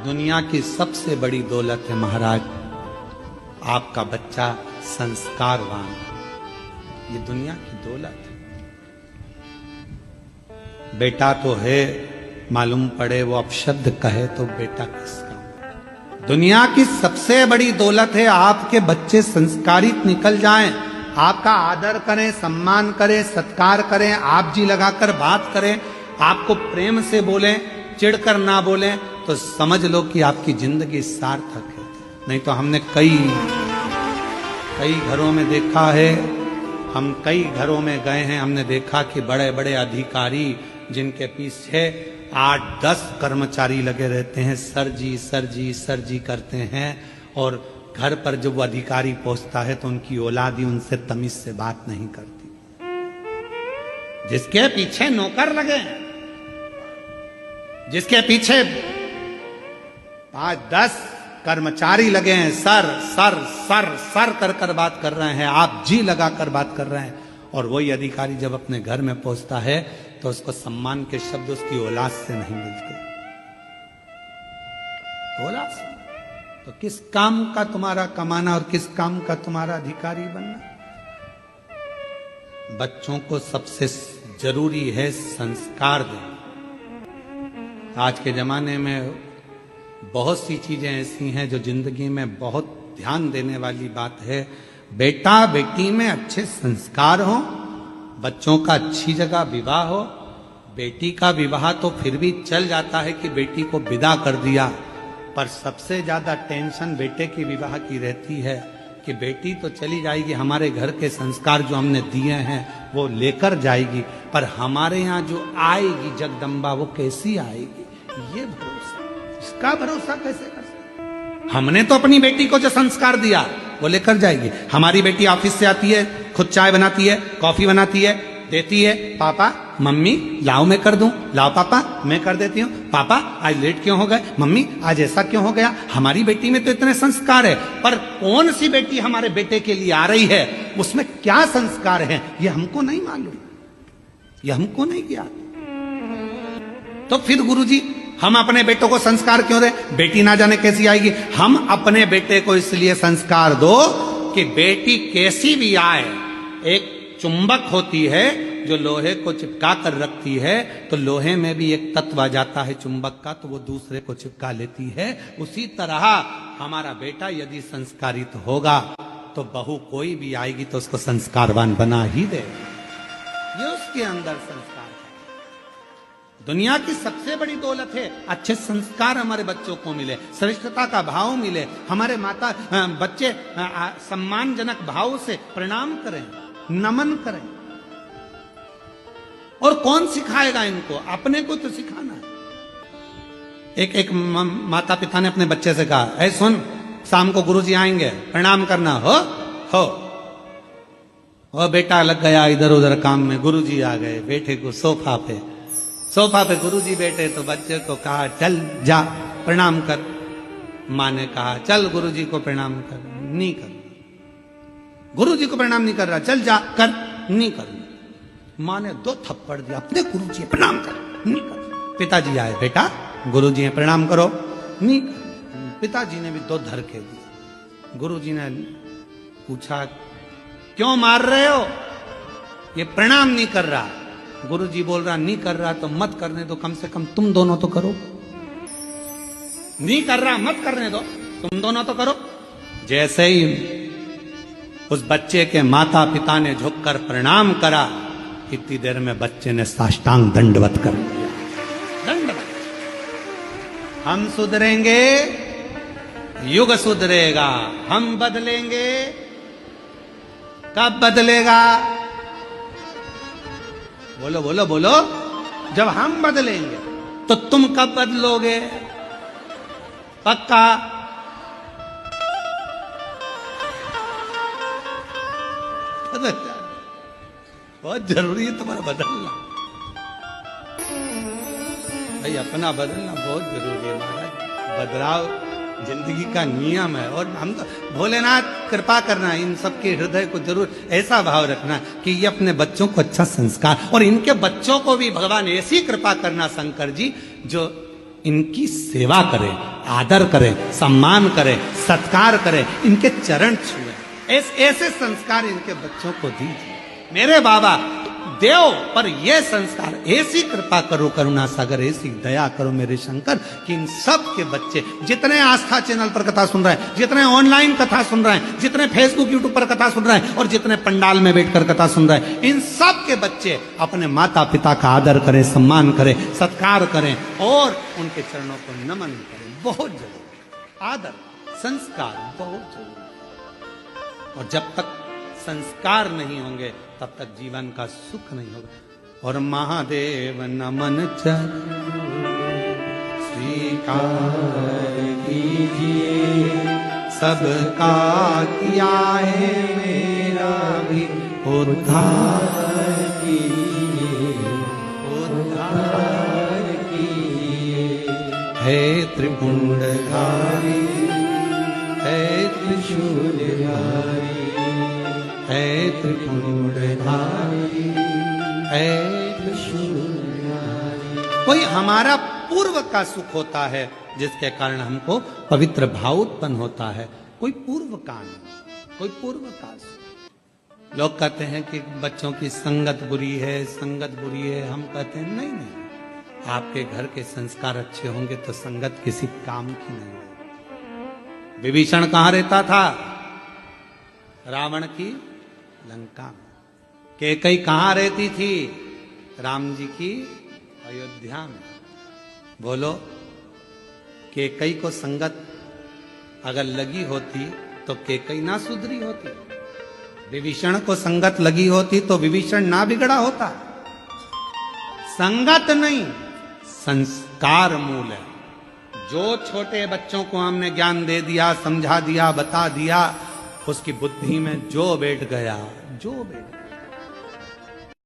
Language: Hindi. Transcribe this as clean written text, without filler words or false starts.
दुनिया की सबसे बड़ी दौलत है महाराज आपका बच्चा संस्कारवान। ये दुनिया की दौलत है। बेटा तो है, मालूम पड़े वो अपशब्द कहे तो बेटा किसका। दुनिया की सबसे बड़ी दौलत है आपके बच्चे संस्कारित निकल जाएं, आपका आदर करें, सम्मान करें, सत्कार करें, आप जी लगाकर बात करें, आपको प्रेम से बोलें, चिढ़कर ना बोलें, तो समझ लो कि आपकी जिंदगी सार्थक है। नहीं तो हमने कई घरों में देखा है, हम कई घरों में गए हैं, हमने देखा कि बड़े बड़े अधिकारी जिनके पीछे 8-10 कर्मचारी लगे रहते हैं, सर जी सर जी सर जी करते हैं, और घर पर जब वो अधिकारी पहुंचता है तो उनकी औलाद ही उनसे तमीज से बात नहीं करती। जिसके पीछे नौकर लगे, जिसके पीछे 5-10 कर्मचारी लगे हैं, सर सर सर सर कर बात कर रहे हैं, आप जी लगाकर बात कर रहे हैं, और वही अधिकारी जब अपने घर में पहुंचता है तो उसको सम्मान के शब्द उसकी औलाद से नहीं मिलते। औलाद से तो किस काम का तुम्हारा कमाना और किस काम का तुम्हारा अधिकारी बनना। बच्चों को सबसे जरूरी है संस्कार देना। आज के जमाने में बहुत सी चीजें ऐसी हैं जो जिंदगी में बहुत ध्यान देने वाली बात है। बेटा बेटी में अच्छे संस्कार हो, बच्चों का अच्छी जगह विवाह हो। बेटी का विवाह तो फिर भी चल जाता है कि बेटी को विदा कर दिया, पर सबसे ज्यादा टेंशन बेटे की विवाह की रहती है कि बेटी तो चली जाएगी, हमारे घर के संस्कार जो हमने दिए हैं वो लेकर जाएगी, पर हमारे यहाँ जो आएगी जगदम्बा वो कैसी आएगी, ये भरोसा, इसका भरोसा कैसे कर सकते। हमने तो अपनी बेटी को जो संस्कार दिया वो लेकर जाएगी। हमारी बेटी ऑफिस से आती है, खुद चाय बनाती है, कॉफी बनाती है, देती है, पापा मम्मी लाओ मैं कर दूं, लाओ पापा मैं कर देती हूँ, पापा आज लेट क्यों हो गए, मम्मी आज ऐसा क्यों हो गया। हमारी बेटी में तो इतने संस्कार है, पर कौन सी बेटी हमारे बेटे के लिए आ रही है, उसमें क्या संस्कार है ये हमको नहीं मालूम, ये हमको नहीं ज्ञात। तो फिर गुरुजी हम अपने बेटों को संस्कार क्यों दें, बेटी ना जाने कैसी आएगी। हम अपने बेटे को इसलिए संस्कार दो कि बेटी कैसी भी आए, एक चुंबक होती है जो लोहे को चिपका कर रखती है, तो लोहे में भी एक तत्व आ जाता है चुंबक का, तो वो दूसरे को चिपका लेती है। उसी तरह हमारा बेटा यदि संस्कारित होगा तो बहू कोई भी आएगी तो उसको संस्कारवान बना ही दे। ये उसके अंदर संस्कार है। दुनिया की सबसे बड़ी दौलत है अच्छे संस्कार हमारे बच्चों को मिले, श्रेष्ठता का भाव मिले, हमारे बच्चे सम्मानजनक भाव से प्रणाम करें, नमन करें। और कौन सिखाएगा इनको, अपने को तो सिखाना है। एक माता पिता ने अपने बच्चे से कहा, ऐ सुन शाम को गुरुजी आएंगे प्रणाम करना हो। और बेटा लग गया इधर उधर काम में, गुरुजी आ गए, बेटे को सोफा पे गुरुजी बैठे, तो बच्चे को कहा चल जा प्रणाम कर। माँ ने कहा चल गुरुजी को प्रणाम कर, नहीं कर, गुरुजी को प्रणाम नहीं कर रहा, चल जा कर, नहीं कर। माँ ने 2 थप्पड़ दिया, अपने गुरुजी प्रणाम कर, नहीं कर। पिताजी आए, बेटा गुरुजी प्रणाम करो, नहीं कर। पिताजी ने भी 2 धरके दिए। गुरुजी ने पूछा क्यों मार रहे हो, ये प्रणाम नहीं कर रहा। गुरुजी बोल रहा नहीं कर रहा तो मत करने दो, कम से कम तुम दोनों तो करो। नहीं कर रहा मत करने दो, तुम दोनों तो करो। जैसे ही उस बच्चे के माता पिता ने झुककर प्रणाम करा, इतनी देर में बच्चे ने साष्टांग दंडवत कर दिया। दंडवत। हम सुधरेंगे, युग सुधरेगा। हम बदलेंगे, कब बदलेगा, बोलो बोलो बोलो। जब हम बदलेंगे तो तुम कब बदलोगे, पक्का। बहुत जरूरी है तुम्हारा बदलना भाई, अपना बदलना बहुत जरूरी है महाराज। बदलाव जिंदगी का नियम है, और हम तो भोलेनाथ कृपा करना, इन सबके हृदय को जरूर ऐसा भाव रखना कि ये अपने बच्चों को अच्छा संस्कार, और इनके बच्चों को भी भगवान ऐसी कृपा करना शंकर जी जो इनकी सेवा करें, आदर करें, सम्मान करें, सत्कार करें, इनके चरण छुएं। ऐसे संस्कार इनके बच्चों को दीजिए। मेरे बाबा देव पर ये संस्कार, ऐसी कृपा करो करुणा सागर, ऐसी दया करो मेरे शंकर कि इन सब के बच्चे, जितने आस्था चैनल पर कथा सुन रहे हैं, जितने ऑनलाइन कथा सुन रहे हैं, जितने फेसबुक यूट्यूब पर कथा सुन रहे हैं और जितने पंडाल में बैठकर कथा सुन रहे हैं, इन सब के बच्चे अपने माता पिता का आदर करें, सम्मान करें, सत्कार करें और उनके चरणों को नमन करें। बहुत जरूरी आदर, संस्कार बहुत जरूरी। और जब तक संस्कार नहीं होंगे तब तक जीवन का सुख नहीं होगा। और महादेव नमन चरण स्वीकार कीजिए, सबका किया है मेरा भी उद्धार कीजिए, उद्धार कीजिए। है त्रिपुंडधारी, है त्रिशूलधारी, है त्रिपुंडधारी, है त्रिशूलधारी। कोई हमारा पूर्व का सुख होता है जिसके कारण हमको पवित्र भाव उत्पन्न होता है, कोई पूर्व का नहीं, कोई पूर्व का सुख। लोग कहते हैं कि बच्चों की संगत बुरी है, संगत बुरी है। हम कहते हैं नहीं नहीं, आपके घर के संस्कार अच्छे होंगे तो संगत किसी काम की नहीं है। विभीषण कहां रहता था? रावण की लंका में। कैकई कहां रहती थी? राम जी की अयोध्या में। बोलो, कैकई को संगत अगर लगी होती तो कैकई ना सुधरी होती, विभीषण को संगत लगी होती तो विभीषण ना बिगड़ा होता। संगत नहीं, संस्कार मूल है। जो छोटे बच्चों को हमने ज्ञान दे दिया, समझा दिया, बता दिया, उसकी बुद्धि में जो बैठ गया, जो बैठ गया।